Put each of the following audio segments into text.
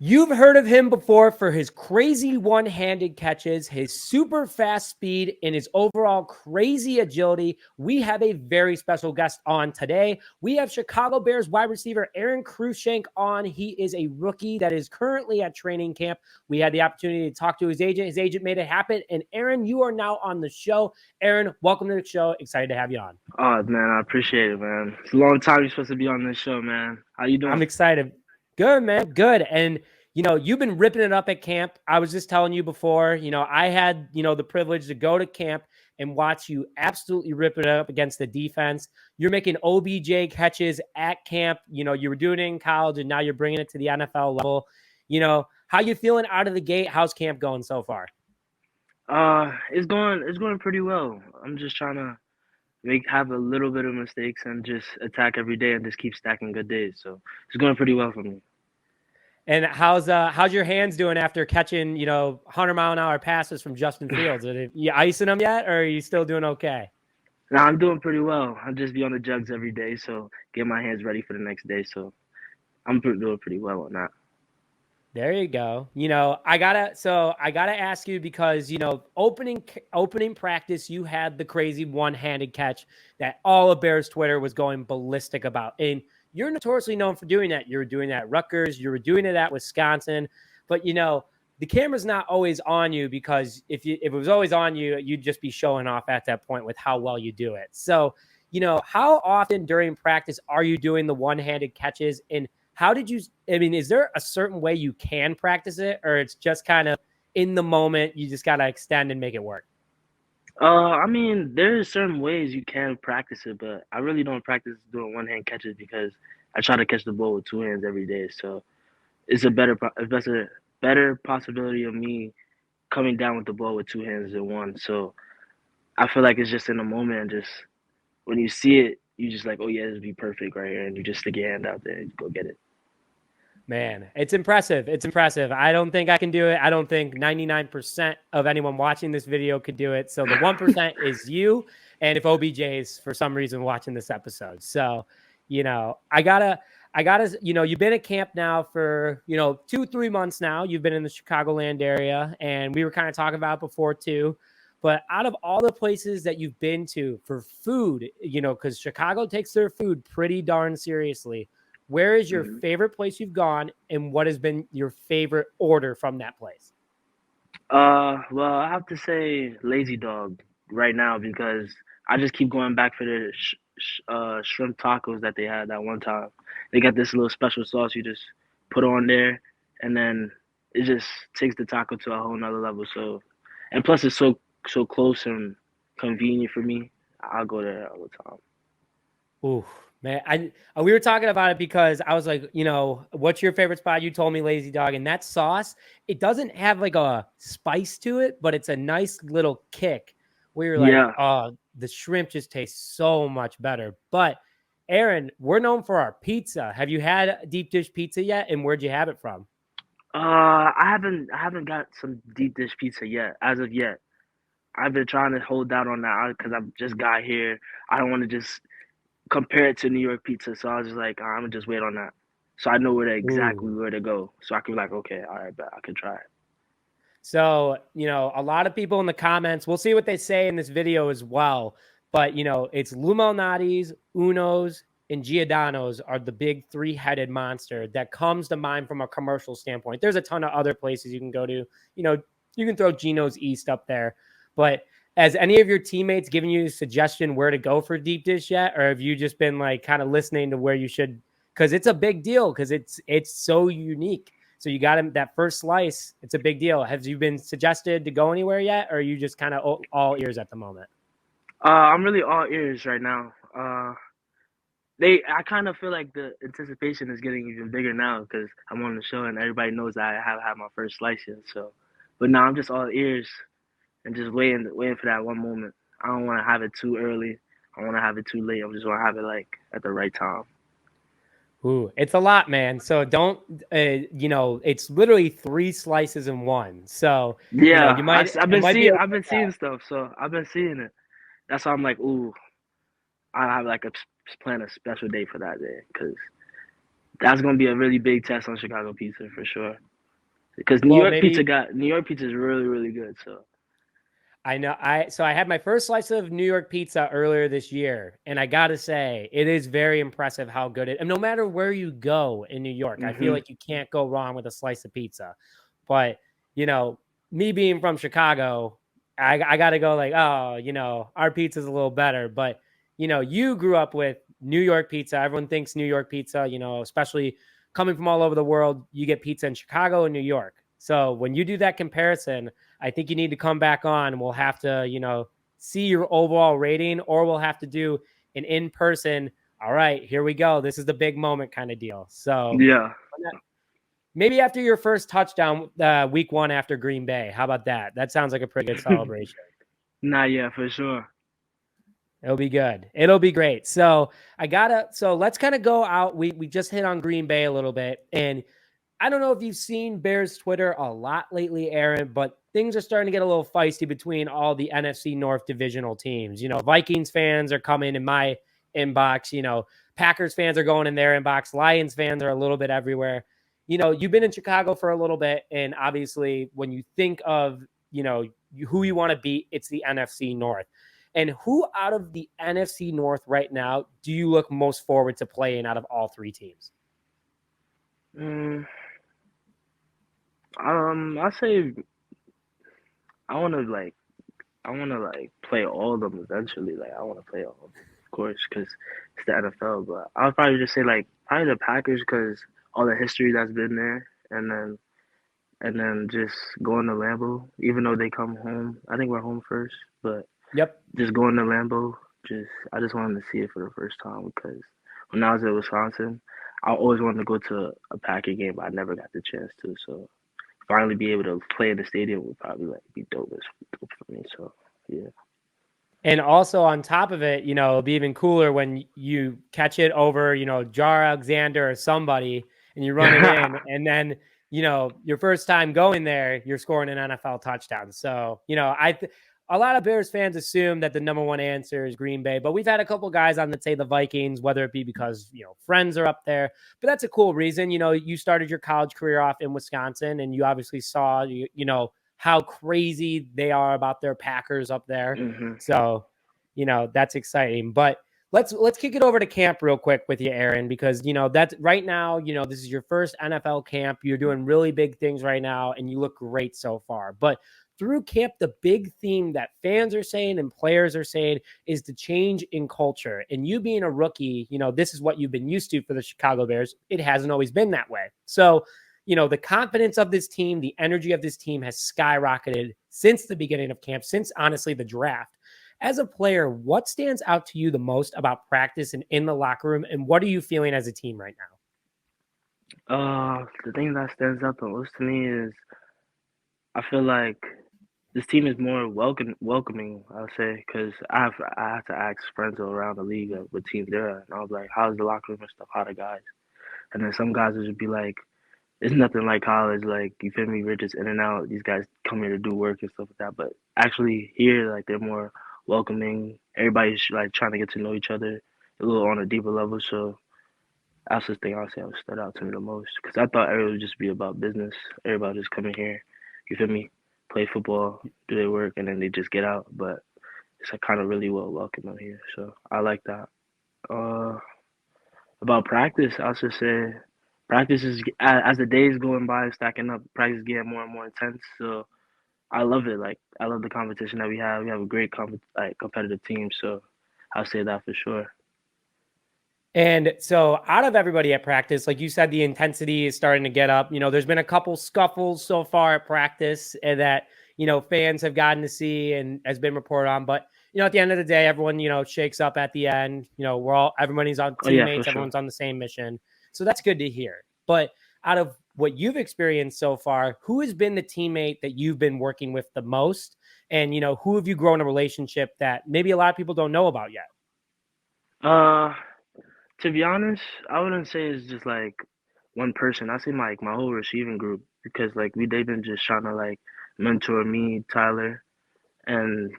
You've heard of him before for his crazy one-handed catches, his super fast speed, and his overall crazy agility. We have a very special guest on today. We have Chicago Bears wide receiver Aron Cruickshank on. He is a rookie that is currently at training camp. We had the opportunity to talk to his agent. His agent made it happen. And Aron, you are now on the show. Aron, welcome to the show. Excited to have you on. Oh man, I appreciate it, man. It's a long time you're supposed to be on this show, man. How you I'm doing? excited. Good, man. Good. And you've been ripping it up at camp. I was just telling you before, I had, the privilege to go to camp and watch you absolutely rip it up against the defense. You're making OBJ catches at camp. You were doing it in college and now you're bringing it to the NFL level. How you feeling out of the gate? How's camp going so far? It's going pretty well. I'm just trying to have a little bit of mistakes and just attack every day and just keep stacking good days. So it's going pretty well for me. And how's your hands doing after catching, 100-mile-an-hour passes from Justin Fields? Are you icing them yet, or are you still doing okay? Now I'm doing pretty well. I just be on the jugs every day, so get my hands ready for the next day. So doing pretty well on that. There you go. I gotta ask you because opening practice, you had the crazy one-handed catch that all of Bears Twitter was going ballistic about, and you're notoriously known for doing that. You were doing that at Rutgers, you were doing it at Wisconsin, but the camera's not always on you because if it was always on you, you'd just be showing off at that point with how well you do it. So, how often during practice are you doing the one-handed catches, and how did you, is there a certain way you can practice it, or it's just kind of in the moment, you just got to extend and make it work? There's certain ways you can practice it, but I really don't practice doing one hand catches because I try to catch the ball with two hands every day. So it's a better possibility of me coming down with the ball with two hands than one. So I feel like it's just in the moment and just when you see it, you just like, oh yeah, this would be perfect right here, and you just stick your hand out there and go get it. Man, it's impressive. It's impressive. I don't think I can do it. I don't think 99% of anyone watching this video could do it. So the 1% is you. And if OBJ is for some reason watching this episode. So, I gotta, you've been at camp now for, 2-3 months now. You've been in the Chicagoland area, and we were kind of talking about it before too. But out of all the places that you've been to for food, because Chicago takes their food pretty darn seriously, where is your Mhm. favorite place you've gone, and what has been your favorite order from that place? Well, I have to say Lazy Dog right now because I just keep going back for the shrimp tacos that they had that one time. They got this little special sauce you just put on there, and then it just takes the taco to a whole nother level. So, and plus it's so close and convenient for me. I'll go there all the time. Ooh, man, we were talking about it because I was like, what's your favorite spot? You told me Lazy Dog, and that sauce, it doesn't have like a spice to it, but it's a nice little kick where you're like, Yeah. oh, the shrimp just tastes so much better. But Aron, we're known for our pizza. Have you had deep dish pizza yet? And where'd you have it from? I haven't got some deep dish pizza yet, as of yet. I've been trying to hold down on that because I just got here. I don't want to just compare it to New York pizza, so I was just like, I'm gonna just wait on that, so I know exactly Ooh. where to go, so I can be like, okay, all right, bet I can try it. So, a lot of people in the comments, we'll see what they say in this video as well. But, it's Lou Malnati's, Uno's, and Giordano's are the big three-headed monster that comes to mind from a commercial standpoint. There's a ton of other places you can go to. You can throw Gino's East up there. But has any of your teammates given you a suggestion where to go for deep dish yet? Or have you just been like kind of listening to where you should? Because it's a big deal because it's so unique. So you got him that first slice. It's a big deal. Have you been suggested to go anywhere yet, or are you just kind of all ears at the moment? I'm really all ears right now. I kind of feel like the anticipation is getting even bigger now because I'm on the show and everybody knows that I have had my first slice yet. So, but now I'm just all ears and just waiting for that one moment. I don't want to have it too early. I want to have it too late. I just want to have it like at the right time. Ooh, it's a lot, man. So don't, it's literally 3 slices in one. So, Yeah, it might be a I've been seeing workout. stuff, so I've been seeing it. That's why I'm like, ooh, I have like plan a special day for that day because that's gonna be a really big test on Chicago pizza for sure. Because Well, maybe New York pizza is really really good. So I know I had my first slice of New York pizza earlier this year, and I gotta say, it is very impressive how good it. And no matter where you go in New York, I feel hmm like you can't go wrong with a slice of pizza. But you know, me being from Chicago, I gotta go like, oh, our pizza's a little better. But you grew up with New York pizza. Everyone thinks New York pizza. Especially coming from all over the world, you get pizza in Chicago and New York. So when you do that comparison, I think you need to come back on and we'll have to, see your overall rating, or we'll have to do an in-person, all right, here we go. This is the big moment kind of deal. So yeah, maybe after your first touchdown, week 1 after Green Bay. How about that? That sounds like a pretty good celebration. nah, yeah, for sure. It'll be good. It'll be great. So let's kind of go out. We just hit on Green Bay a little bit, and I don't know if you've seen Bears Twitter a lot lately, Aaron, but things are starting to get a little feisty between all the NFC North divisional teams. Vikings fans are coming in my inbox. Packers fans are going in their inbox. Lions fans are a little bit everywhere. You've been in Chicago for a little bit, and obviously, when you think of who you want to beat, it's the NFC North. And who out of the NFC North right now do you look most forward to playing out of all three teams? Mm, I say I want to like play all of them eventually. Like I want to play all of them, of course, because it's the NFL. But I'll probably just say like probably the Packers because all the history that's been there, and then just going to Lambeau, even though they come home. I think we're home first, but Yep. just going to Lambeau, I just wanted to see it for the first time because when I was in Wisconsin, I always wanted to go to a Packer game, but I never got the chance to. So finally be able to play in the stadium would probably like be dope for me. So yeah. And also on top of it, it'll be even cooler when you catch it over, Jar Alexander or somebody, and you run it in, and then your first time going there, you're scoring an NFL touchdown. So a lot of Bears fans assume that the number one answer is Green Bay, but we've had a couple guys on that say the Vikings, whether it be because friends are up there, but that's a cool reason. You started your college career off in Wisconsin, and you obviously saw how crazy they are about their Packers up there. hmm So, that's exciting. But let's kick it over to camp real quick with you, Aaron, because that's right now, this is your first NFL camp. You're doing really big things right now, and you look great so far. But through camp, the big theme that fans are saying and players are saying is the change in culture. And you being a rookie, this is what you've been used to for the Chicago Bears. It hasn't always been that way. So, the confidence of this team, the energy of this team has skyrocketed since the beginning of camp, since honestly the draft. As a player, what stands out to you the most about practice and in the locker room, and what are you feeling as a team right now? The thing that stands out the most to me is I feel like this team is more welcoming. I'll say because I have to ask friends around the league what team they're at, and I was like, "How's the locker room and stuff? How the guys?" And then some guys would just be like, "It's nothing like college. Like you feel me? We're just in and out. These guys come here to do work and stuff like that." But actually here, like they're more welcoming. Everybody's like trying to get to know each other a little on a deeper level. So that's the thing I'll say that stood out to me the most because I thought everyone would just be about business. Everybody just come in here, you feel me? Play football, do their work, and then they just get out. But it's like kind of really well welcome out here. So I like that. Uh, about practice, I'll just say practice is as the days going by, stacking up. Practice getting more and more intense. So I love it. Like I love the competition that we have. We have a great competitive team. So I'll say that for sure. And so out of everybody at practice, like you said, the intensity is starting to get up. There's been a couple scuffles so far at practice that, fans have gotten to see and has been reported on. But, at the end of the day, everyone, shakes up at the end. Everybody's on Oh yeah, for teammates, sure. everyone's on the same mission. So that's good to hear. But out of what you've experienced so far, who has been the teammate that you've been working with the most? And, who have you grown a relationship that maybe a lot of people don't know about yet? Uh, To be honest, I wouldn't say it's just like one person. I say like my whole receiving group because like they've been just trying to like mentor me, Tyler, and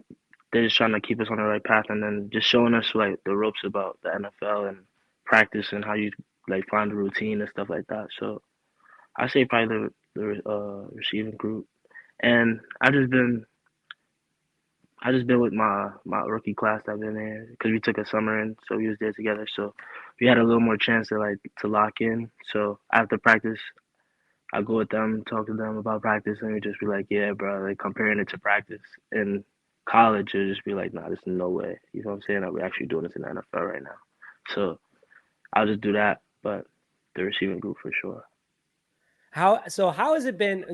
they're just trying to keep us on the right path and then just showing us like the ropes about the NFL and practice and how you like find a routine and stuff like that. So I say probably the receiving group, and I just been with my rookie class that been there because we took a summer in, so we was there together. So we had a little more chance to lock in. So after practice, I go with them, talk to them about practice, and we just be like, yeah, bro, like comparing it to practice in college, it'll just be like, nah, there's no way. You know what I'm saying? That we're actually doing this in the NFL right now. So I'll just do that, but the receiving group for sure. How has it been?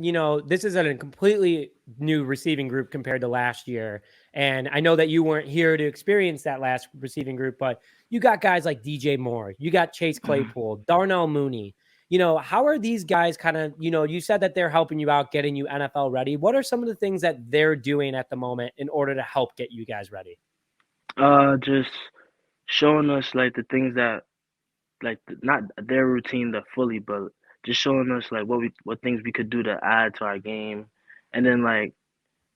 This is a completely new receiving group compared to last year. And I know that you weren't here to experience that last receiving group, but you got guys like DJ Moore, you got Chase Claypool, Darnell Mooney. How are these guys kind of, you said that they're helping you out, getting you NFL ready. What are some of the things that they're doing at the moment in order to help get you guys ready? Just showing us like the things that not their routine the fully, but just showing us like what things we could do to add to our game, and then like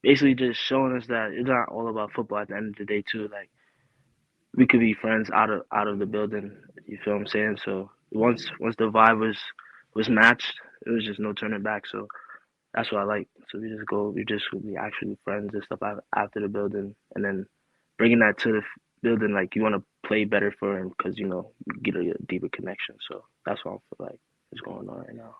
basically just showing us that it's not all about football at the end of the day too. Like we could be friends out of the building. You feel what I'm saying? So once the vibe was matched, it was just no turning back. So that's what I like. So we actually friends and stuff after the building, and then bringing that to the building. Like you want to play better for him because you get a deeper connection. So that's what I feel like is going on right now.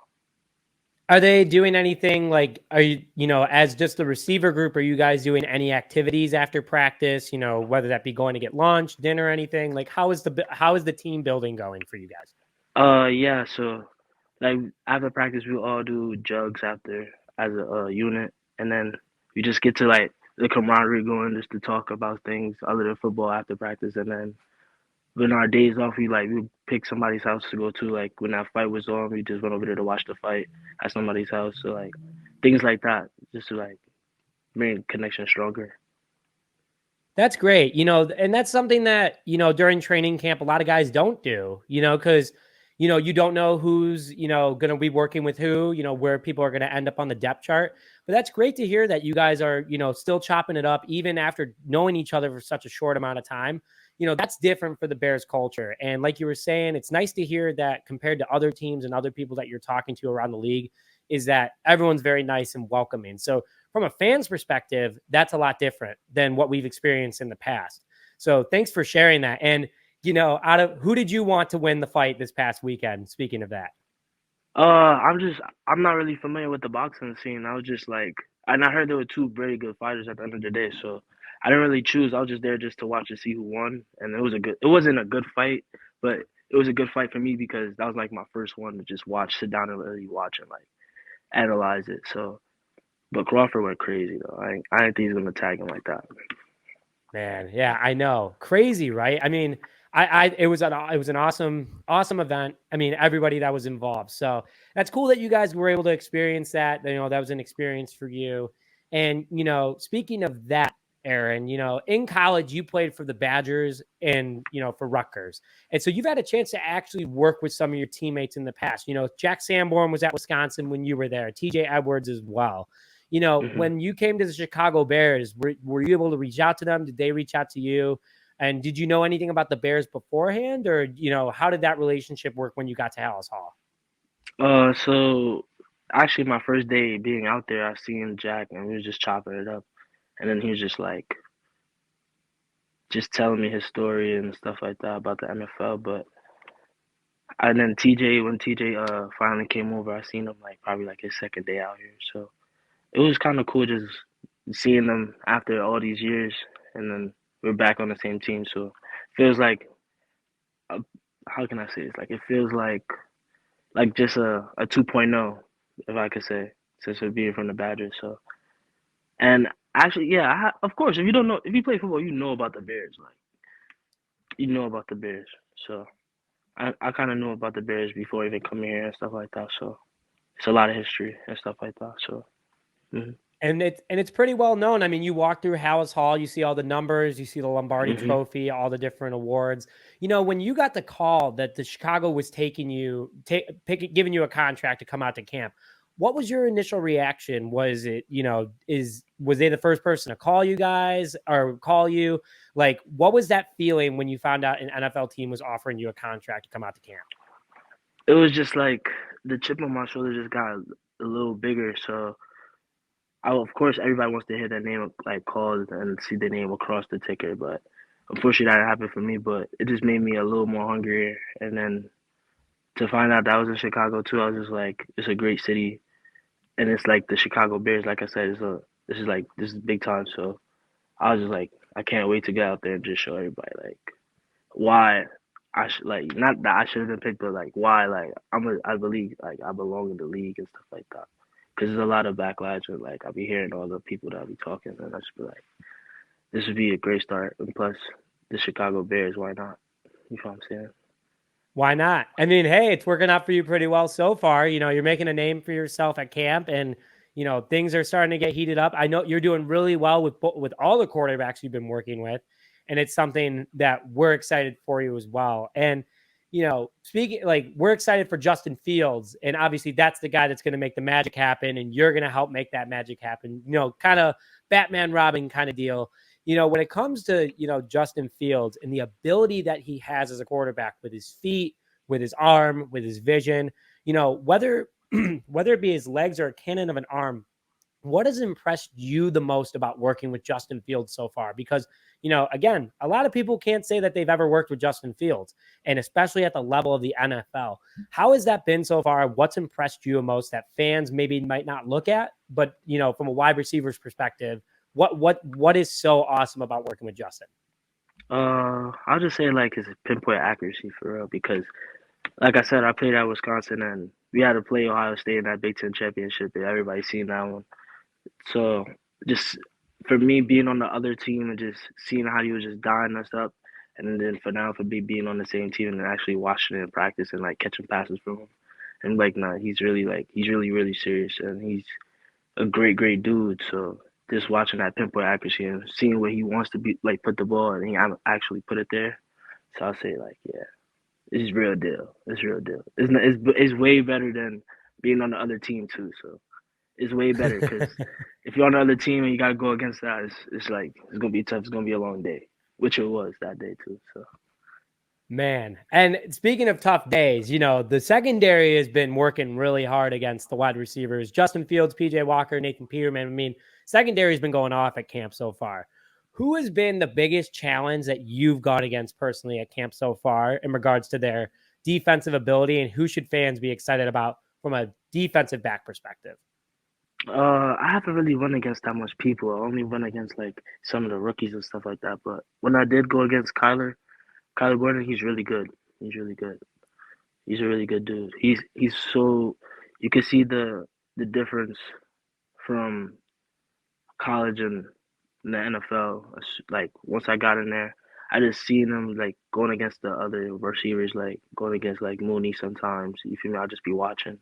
Are they doing anything like, are you, as just the receiver group, are you guys doing any activities after practice, whether that be going to get lunch, dinner, anything? Like how is the team building going for you guys? Yeah. So like after practice, we all do jugs after as a unit, and then we just get to like the camaraderie going just to talk about things other than football after practice, and then when our days off, we pick somebody's house to go to. Like when that fight was on, we just went over there to watch the fight at somebody's house. So like things like that, just to like make connection stronger. That's great. And that's something that, during training camp, a lot of guys don't do, because, you don't know who's, going to be working with who, where people are going to end up on the depth chart. But that's great to hear that you guys are, still chopping it up even after knowing each other for such a short amount of time. That's different for the Bears culture. And like you were saying, it's nice to hear that compared to other teams and other people that you're talking to around the league, is that everyone's very nice and welcoming. So from a fan's perspective, that's a lot different than what we've experienced in the past. So thanks for sharing that. And, out of who did you want to win the fight this past weekend? Speaking of that. I'm not really familiar with the boxing scene. I was just like, and I heard there were two very good fighters at the end of the day, so I didn't really choose. I was just there just to watch and see who won, and it wasn't a good fight, but it was a good fight for me because that was like my first one to just sit down and really watch and like analyze it. So, but Crawford went crazy though. I didn't think he was gonna tag him like that. Man, yeah, I know. Crazy, right? I mean, it was an awesome event. I mean, everybody that was involved. So that's cool that you guys were able to experience that. That was an experience for you. And speaking of that, Aaron, in college you played for the Badgers and for Rutgers, and so you've had a chance to actually work with some of your teammates in the past. Jack Sanborn was at Wisconsin when you were there. TJ Edwards as well. Hmm. When you came to the Chicago Bears, were you able to reach out to them? Did they reach out to you? And did you know anything about the Bears beforehand, or how did that relationship work when you got to Halas Hall? So actually, my first day being out there, I seen Jack and we was just chopping it up, and then he was just like just telling me his story and stuff like that about the NFL. But and then when TJ finally came over, I seen him like probably like his second day out here. So it was kind of cool just seeing them after all these years, and then we're back on the same team. So it feels like a, how can I say this? Like it feels like just a 2.0, if I could say, since we're being from the Badgers. So and actually, yeah, of course, if you play football, you know about the Bears. Like you know about the Bears. So I kind of knew about the Bears before even coming here and stuff like that. So it's a lot of history and stuff like that. So. Mhm. And it's pretty well known. I mean, you walk through Halas Hall, you see all the numbers, you see the Lombardi Mhm. Trophy, all the different awards. When you got the call that the Chicago was taking you, giving you a contract to come out to camp, what was your initial reaction? Was it, was they the first person to call you guys or call you? Like, what was that feeling when you found out an NFL team was offering you a contract to come out to camp? It was just like the chip on my shoulder just got. a little bigger. So, of course, everybody wants to hear their name like called and see their name across the ticker. But unfortunately, that didn't happen for me. But it just made me a little more hungrier. And then to find out that I was in Chicago too, I was just like, it's a great city, and it's like the Chicago Bears. Like I said, this is big time. So I was just like, I can't wait to get out there and just show everybody like why I should like not that I should have been picked, but like why like I believe like I belong in the league and stuff like that. Because there's a lot of backlash and like I'll be hearing all the people that will be talking and I just be like, this would be a great start. And plus, the Chicago Bears, why not? You know what I'm saying? Why not? I mean, hey, it's working out for you pretty well so far. You're making a name for yourself at camp, and things are starting to get heated up. I know you're doing really well with all the quarterbacks you've been working with, and it's something that we're excited for you as well. And speaking like we're excited for Justin Fields, and obviously that's the guy that's going to make the magic happen, and you're going to help make that magic happen. Kind of Batman Robin kind of deal. When it comes to, Justin Fields and the ability that he has as a quarterback with his feet, with his arm, with his vision, whether whether it be his legs or a cannon of an arm, what has impressed you the most about working with Justin Fields so far? Because, again, a lot of people can't say that they've ever worked with Justin Fields, and especially at the level of the NFL. How has that been so far? What's impressed you most that fans maybe might not look at, but, from a wide receiver's perspective, what is so awesome about working with Justin? I'll just say like his pinpoint accuracy for real because, like I said, I played at Wisconsin and we had to play Ohio State in that Big Ten championship. And everybody's seen that one. So just for me being on the other team and just seeing how he was just dying us up, and then for me being on the same team and actually watching it in practice and like catching passes from him, and like nah, he's really serious and he's a great dude. So just watching that pinpoint accuracy and seeing where he wants to be like put the ball and he actually put it there. So I'll say like yeah, it's real deal. It's real deal. It's way better than being on the other team too. So is way better because if you're on the other team and you gotta go against that, it's like it's gonna be tough. It's gonna be a long day, which it was that day too. So, Man, and speaking of tough days, the secondary has been working really hard against the wide receivers. Justin Fields, PJ Walker, Nathan Peterman. I mean, secondary has been going off at camp so far. Who has been the biggest challenge that you've gone against personally at camp so far in regards to their defensive ability, and who should fans be excited about from a defensive back perspective? I haven't really run against that much people. I only run against like some of the rookies and stuff like that. But when I did go against Kyler Gordon, he's really good. He's really good. He's a really good dude. He's so you can see the difference from college and in the NFL. Like once I got in there, I just seen him like going against the other receivers, like going against like Mooney sometimes. You feel me? I'll just be watching.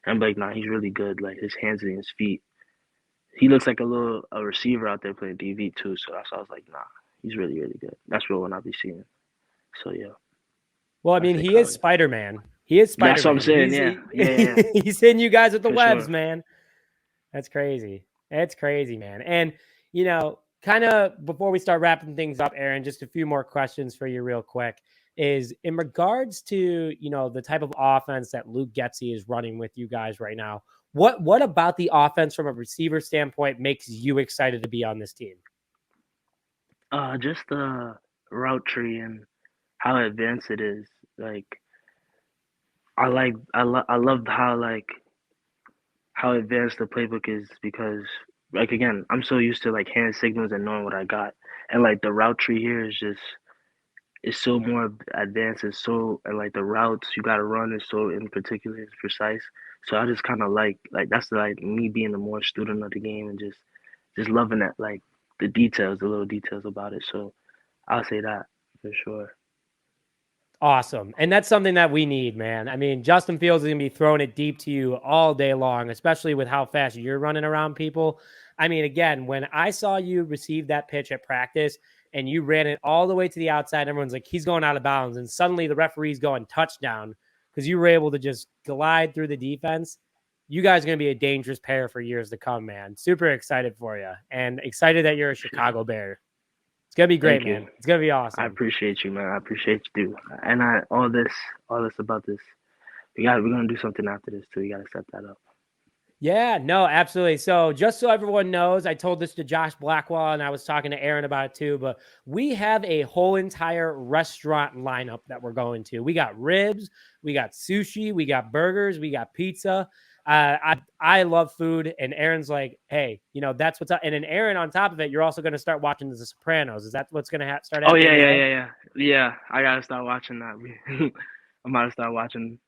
And I'm like, nah, he's really good. Like his hands and his feet. He looks like a receiver out there playing DV too. So that's why I was like, nah, he's really good. That's real one I'll be seeing. So yeah, Well, I I mean, say he is Kyler. Spider-Man. He is That's what I'm Spider-Man. saying. Yeah, He's hitting you guys with the for webs, sure. man. That's crazy. It's crazy, man. And, kind of before we start wrapping things up, Aaron, just a few more questions for you real quick is in regards to, the type of offense that Luke Getsy is running with you guys right now. What about the offense from a receiver standpoint makes you excited to be on this team? Just the route tree and how advanced it is. Like I loved how how advanced the playbook is because like again, I'm so used to like hand signals and knowing what I got. And like the route tree here is just it's so more advanced. It's so and like the routes you gotta run is so in particular it's precise. So I just kinda like that's like me being a more student of the game and just loving that like the details, the little details about it. So I'll say that for sure. Awesome. And that's something that we need, man. I mean, Justin Fields is going to be throwing it deep to you all day long, especially with how fast you're running around people. I mean, again, when I saw you receive that pitch at practice and you ran it all the way to the outside, everyone's like, he's going out of bounds. And suddenly the referee's going touchdown because you were able to just glide through the defense. You guys are going to be a dangerous pair for years to come, man. Super excited for you and excited that you're a Chicago Bear. It's going to be great, Thank you. man. It's going to be I awesome. appreciate you, man. I appreciate you. And all this about this. We're gonna do something after this too. You gotta set that up. Yeah, no, absolutely. So just so everyone knows, I told this to Josh Blackwell and I was talking to Aaron about it too, but we have a whole entire restaurant lineup that we're going to. We got ribs, we got sushi, we got burgers, we got pizza. I love food, and Aaron's like, hey, that's what's up. And then Aaron, on top of it, you're also going to start watching The Sopranos. Is that what's going to start Oh happening yeah, as yeah, well? yeah, yeah. Yeah, I gotta start watching that. I'm about to start watching.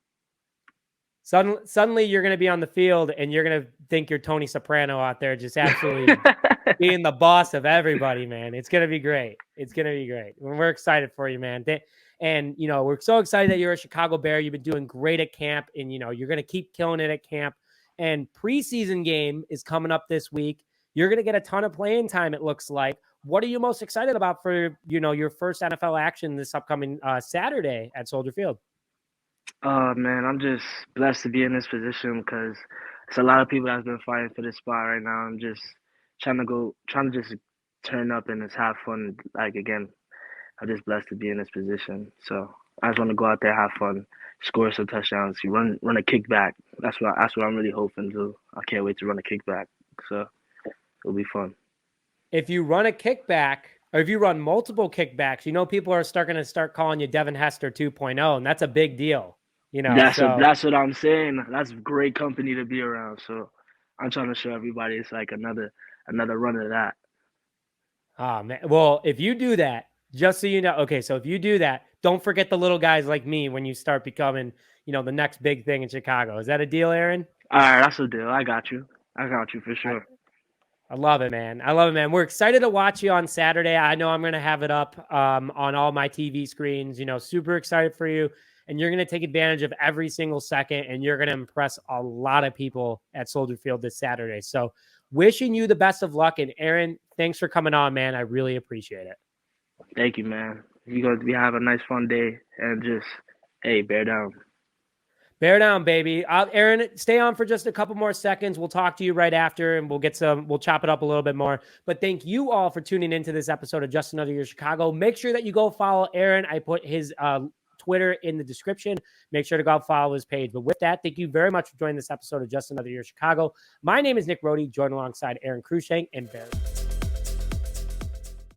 Suddenly you're going to be on the field and you're going to think you're Tony Soprano out there, just absolutely being the boss of everybody, man. It's going to be great. It's going to be great. We're excited for you, man. And, we're so excited that you're a Chicago Bear. You've been doing great at camp, and, you're going to keep killing it at camp. And preseason game is coming up this week. You're going to get a ton of playing time, it looks like. What are you most excited about for, your first NFL action this upcoming Saturday at Soldier Field? Oh man, I'm just blessed to be in this position because it's a lot of people that's been fighting for this spot right now. I'm just trying to just turn up and just have fun. Like again, I'm just blessed to be in this position. So I just want to go out there, have fun, score some touchdowns, run a kickback. That's what I'm really hoping to. I can't wait to run a kickback. So it'll be fun. If you run a kickback, or if you run multiple kickbacks, people are going to start calling you Devin Hester 2.0, and that's a big deal. So That's what I'm saying. That's great company to be around. So I'm trying to show everybody it's like another run of that. oh man. Well, if you do that, just so you know, okay, so if you do that, don't forget the little guys like me when you start becoming, the next big thing in Chicago. Is that a deal, Aaron? All right, that's a deal. I got you. I got you for sure. I love it, man. I love it, man. We're excited to watch you on Saturday. I know I'm going to have it up on all my TV screens. Super excited for you. And you're going to take advantage of every single second, and you're going to impress a lot of people at Soldier Field this Saturday. So wishing you the best of luck. And Aaron, thanks for coming on, man. I really appreciate it. Thank you, man. You're going to be have a nice fun day and just, hey, bear down. Bear down, baby. Aaron, stay on for just a couple more seconds. We'll talk to you right after, and we'll chop it up a little bit more. But thank you all for tuning into this episode of Just Another Year Chicago. Make sure that you go follow Aaron. I put his Twitter in the description. Make sure to go follow his page. But with that, thank you very much for joining this episode of Just Another Year Chicago. My name is Nick Rohde, joined alongside Aron Cruickshank and Bear.